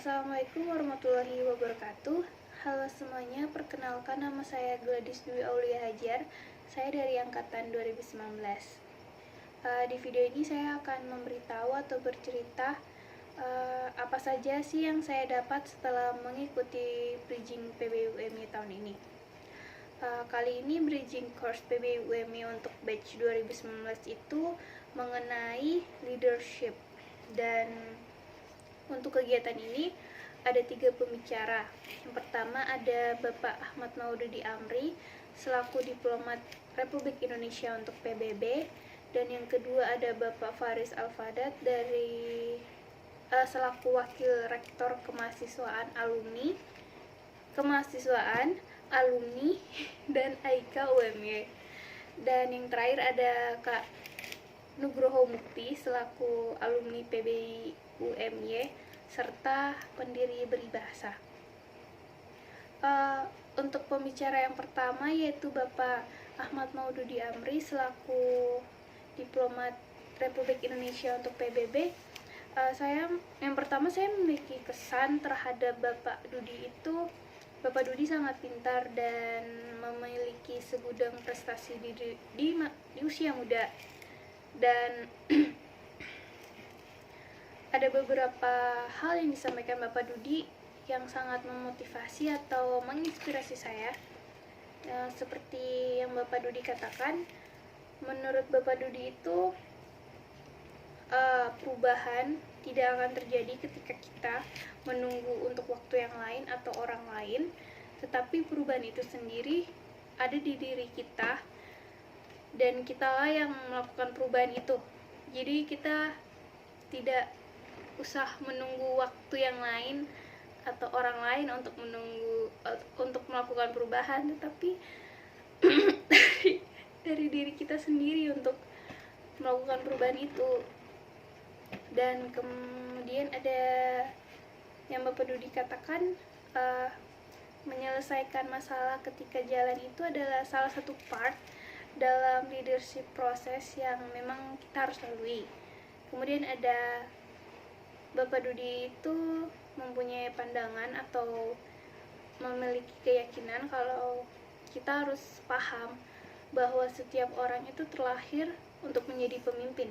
Assalamualaikum warahmatullahi wabarakatuh. Halo semuanya, perkenalkan nama saya Gladys Dwi Aulia Hajar. Saya dari angkatan 2019. Di video ini saya akan memberitahu atau bercerita apa saja sih yang saya dapat setelah mengikuti Bridging PBUMI tahun ini. Kali ini Bridging Course PBUMI untuk batch 2019 itu mengenai leadership, dan untuk kegiatan ini ada 3 pembicara. Yang pertama ada Bapak Ahmad Maududi Amri selaku diplomat Republik Indonesia untuk PBB, dan yang kedua ada Bapak Faris Alfadat dari selaku wakil rektor kemahasiswaan alumni dan AIKA UMY. Dan yang terakhir ada Kak Nugroho Mukti selaku alumni PBI UMY serta pendiri Beribahasa. Untuk pembicara yang pertama yaitu Bapak Ahmad Maududi Amri selaku diplomat Republik Indonesia untuk PBB. Yang pertama saya memiliki kesan terhadap Bapak Dudi itu. Bapak Dudi sangat pintar dan memiliki segudang prestasi di usia muda. Dan ada beberapa hal yang disampaikan Bapak Dudi yang sangat memotivasi atau menginspirasi saya. Seperti yang Bapak Dudi katakan, menurut Bapak Dudi itu perubahan tidak akan terjadi ketika kita menunggu untuk waktu yang lain atau orang lain, tetapi perubahan itu sendiri ada di diri kita, dan kitalah yang melakukan perubahan itu. Jadi kita tidak usah menunggu waktu yang lain atau orang lain untuk melakukan perubahan, tetapi dari diri kita sendiri untuk melakukan perubahan itu. Dan kemudian ada yang Bapak Dudi katakan, menyelesaikan masalah ketika jalan itu adalah salah satu part dalam leadership proses yang memang kita harus lalui. Kemudian ada Bapak Dudi itu mempunyai pandangan atau memiliki keyakinan kalau kita harus paham bahwa setiap orang itu terlahir untuk menjadi pemimpin.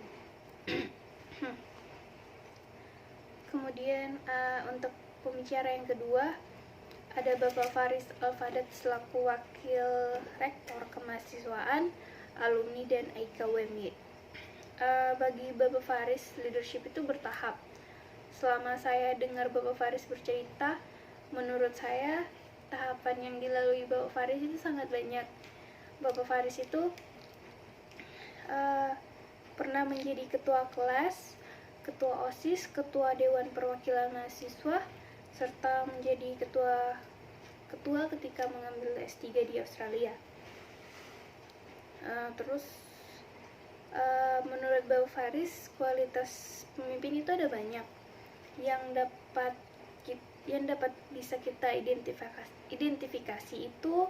Kemudian untuk pembicara yang kedua ada Bapak Faris Alfadat selaku wakil rektor kemahasiswaan alumni dan AIKA UMY. Bagi Bapak Faris, leadership itu bertahap. Selama saya dengar Bapak Faris bercerita, menurut saya tahapan yang dilalui Bapak Faris itu sangat banyak. Bapak Faris itu pernah menjadi ketua kelas, ketua OSIS, ketua Dewan Perwakilan Mahasiswa, serta menjadi ketua ketika mengambil S3 di Australia. Menurut Bapak Faris, kualitas pemimpin itu ada banyak yang dapat bisa kita identifikasi itu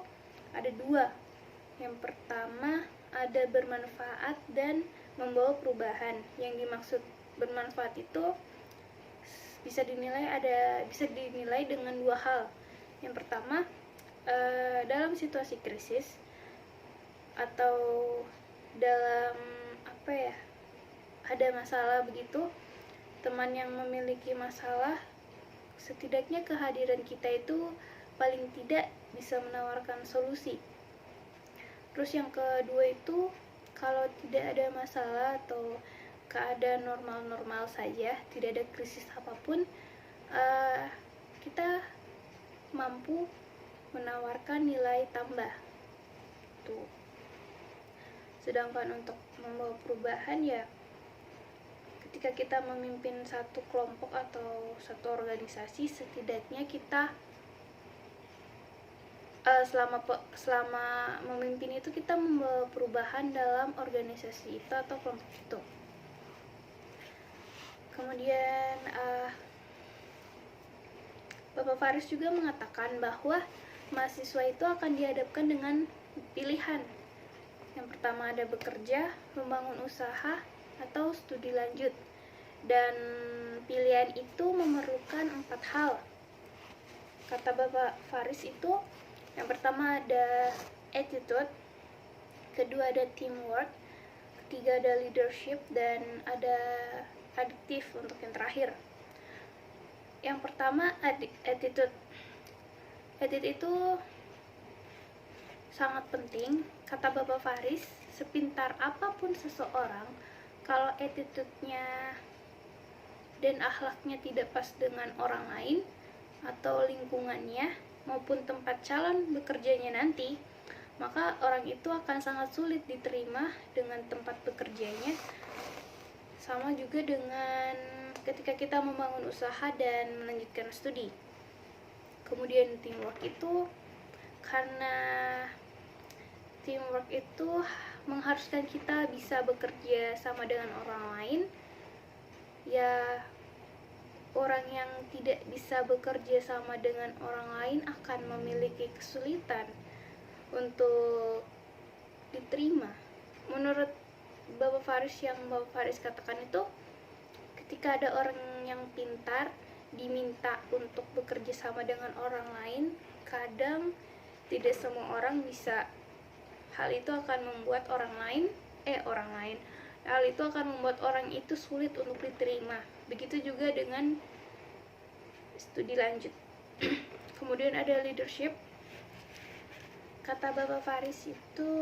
ada 2. Yang pertama ada bermanfaat dan membawa perubahan. Yang dimaksud bermanfaat itu bisa dinilai dengan 2 hal. Yang pertama, dalam situasi krisis atau dalam ada masalah begitu, teman yang memiliki masalah, setidaknya kehadiran kita itu paling tidak bisa menawarkan solusi. Terus yang kedua itu, kalau tidak ada masalah atau keadaan normal-normal saja, tidak ada krisis apapun, kita mampu menawarkan nilai tambah. Tuh. Sedangkan untuk membawa perubahan, ya ketika kita memimpin satu kelompok atau satu organisasi, setidaknya kita selama memimpin itu kita membawa perubahan dalam organisasi itu atau kelompok itu. Kemudian Bapak Faris juga mengatakan bahwa mahasiswa itu akan dihadapkan dengan pilihan. Yang pertama ada bekerja, membangun usaha, atau studi lanjut. Dan pilihan itu memerlukan 4 hal. Kata Bapak Faris itu, yang pertama ada attitude, kedua ada teamwork, ketiga ada leadership, dan ada adiktif untuk yang terakhir. Yang pertama attitude. Attitude itu sangat penting. Kata Bapak Faris, sepintar apapun seseorang, kalau attitude-nya dan akhlaknya tidak pas dengan orang lain atau lingkungannya maupun tempat calon bekerjanya nanti, maka orang itu akan sangat sulit diterima dengan tempat bekerjanya. Sama juga dengan ketika kita membangun usaha dan melanjutkan studi. Kemudian teamwork itu, karena teamwork itu mengharuskan kita bisa bekerja sama dengan orang lain. Ya, orang yang tidak bisa bekerja sama dengan orang lain akan memiliki kesulitan untuk diterima. Menurut Bapak Faris, yang Bapak Faris katakan itu, ketika ada orang yang pintar diminta untuk bekerja sama dengan orang lain, kadang tidak semua orang bisa. Hal itu akan membuat hal itu akan membuat orang itu sulit untuk diterima. Begitu juga dengan studi lanjut. Kemudian ada leadership. Kata Bapak Faris itu,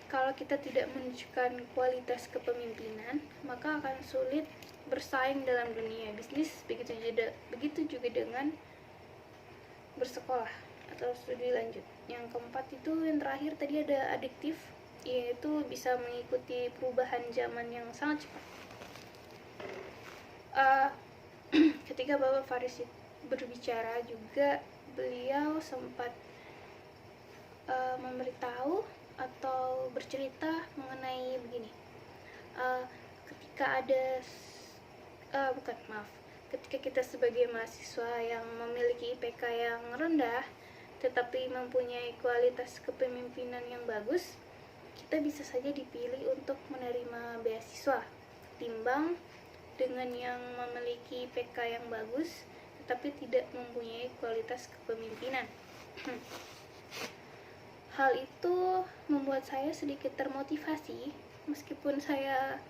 kalau kita tidak menunjukkan kualitas kepemimpinan, maka akan sulit bersaing dalam dunia bisnis. Begitu juga dengan bersekolah atau studi lanjut. Yang keempat itu, yang terakhir tadi ada adiktif, yaitu bisa mengikuti perubahan zaman yang sangat cepat. Ketika Bapak Faris berbicara juga, beliau sempat memberitahu atau bercerita mengenai begini. Ketika kita sebagai mahasiswa yang memiliki IPK yang rendah tetapi mempunyai kualitas kepemimpinan yang bagus, kita bisa saja dipilih untuk menerima beasiswa ketimbang dengan yang memiliki IPK yang bagus tetapi tidak mempunyai kualitas kepemimpinan. Hal itu membuat saya sedikit termotivasi, meskipun saya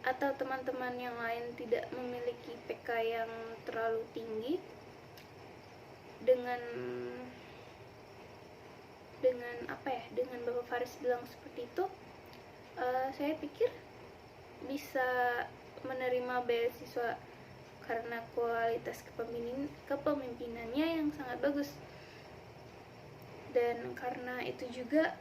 atau teman-teman yang lain tidak memiliki IPK yang terlalu tinggi. Dengan Bapak Faris bilang seperti itu, saya pikir bisa menerima beasiswa karena kualitas kepemimpinannya yang sangat bagus. Dan karena itu juga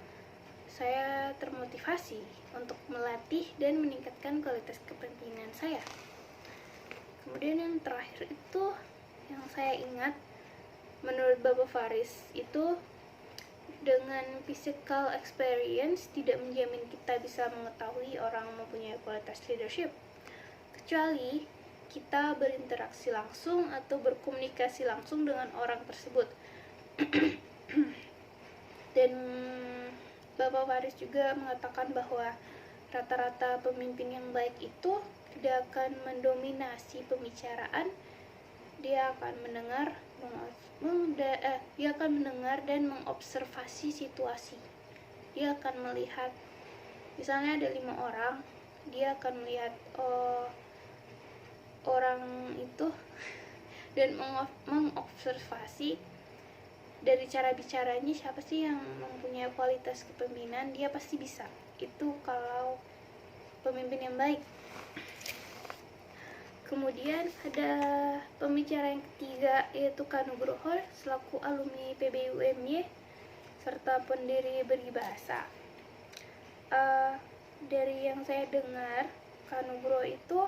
saya termotivasi untuk melatih dan meningkatkan kualitas kepemimpinan saya. Kemudian yang terakhir itu, yang saya ingat, menurut Bapak Faris itu, dengan physical experience tidak menjamin kita bisa mengetahui orang mempunyai kualitas leadership, kecuali kita berinteraksi langsung atau berkomunikasi langsung dengan orang tersebut. Dan Bapak Faris juga mengatakan bahwa rata-rata pemimpin yang baik itu tidak akan mendominasi pembicaraan. Dia akan mendengar dan mengobservasi situasi. Dia akan melihat, misalnya ada 5 orang, dia akan melihat orang itu dan mengobservasi dari cara bicaranya, siapa sih yang mempunyai kualitas kepemimpinan. Dia pasti bisa. Itu kalau pemimpin yang baik. Kemudian ada pembicara yang ketiga, yaitu Kak Nugroho selaku alumni PBUMY serta pendiri Beribahasa. Dari yang saya dengar, Kak Nugroho itu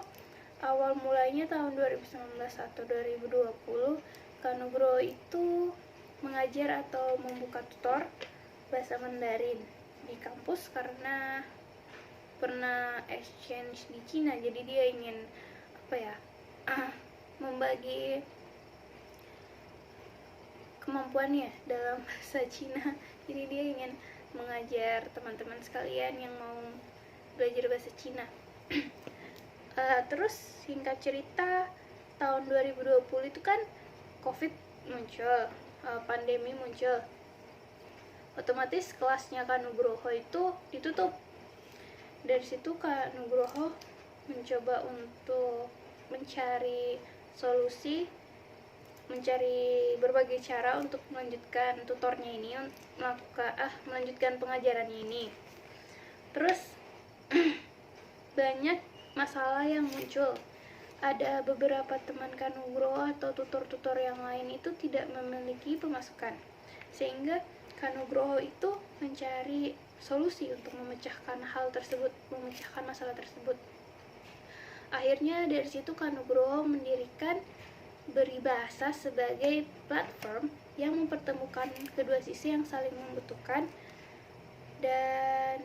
awal mulanya tahun 2019 atau 2020, Kak Nugroho itu mengajar atau membuka tutor bahasa Mandarin di kampus karena pernah exchange di Cina. Jadi dia ingin membagi kemampuannya dalam bahasa Cina. Jadi dia ingin mengajar teman-teman sekalian yang mau belajar bahasa Cina. Terus singkat cerita, tahun 2020 itu kan COVID muncul, pandemi muncul, otomatis kelasnya Kak Nugroho itu ditutup. Dari situ Kak Nugroho mencoba untuk mencari solusi, mencari berbagai cara untuk melanjutkan tutornya ini, melanjutkan pengajarannya ini. Terus banyak masalah yang muncul. Ada beberapa teman Kak Nugroho atau tutor-tutor yang lain itu tidak memiliki pemasukan, sehingga Kak Nugroho itu mencari solusi untuk memecahkan hal tersebut, memecahkan masalah tersebut. Akhirnya dari situ Kak Nugroho mendirikan Beribahasa sebagai platform yang mempertemukan kedua sisi yang saling membutuhkan, dan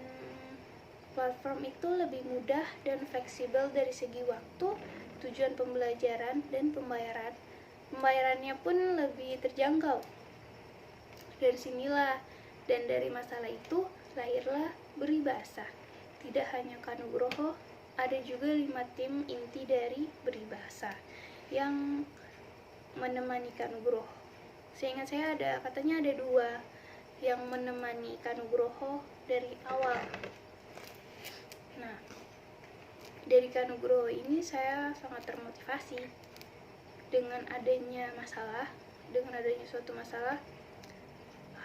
platform itu lebih mudah dan fleksibel dari segi waktu, tujuan pembelajaran, dan pembayaran. Pembayarannya pun lebih terjangkau. Dari sinilah dan dari masalah itu lahirlah Beribahasa. Tidak hanya Kak Nugroho, ada juga 5 tim inti dari Beribahasa yang menemani Kak Nugroho. Seingat saya katanya ada 2 yang menemani Kak Nugroho dari awal. Nah, dari Kak Nugroho ini saya sangat termotivasi. Dengan adanya suatu masalah,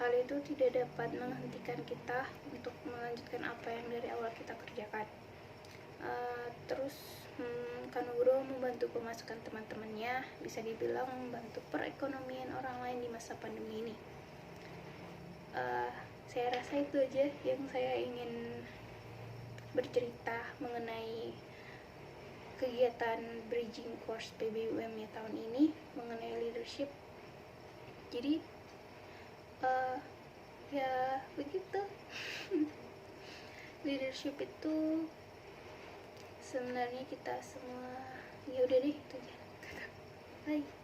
hal itu tidak dapat menghentikan kita untuk melanjutkan apa yang dari awal kita kerjakan. Terus Kak Nugroho membantu pemasukan teman-temannya, bisa dibilang membantu perekonomian orang lain di masa pandemi ini. Saya rasa itu aja yang saya ingin bercerita mengenai kegiatan bridging course PBUM tahun ini mengenai leadership. Jadi ya begitu. Leadership itu sebenarnya kita semua, ya udah deh itu aja. Bye.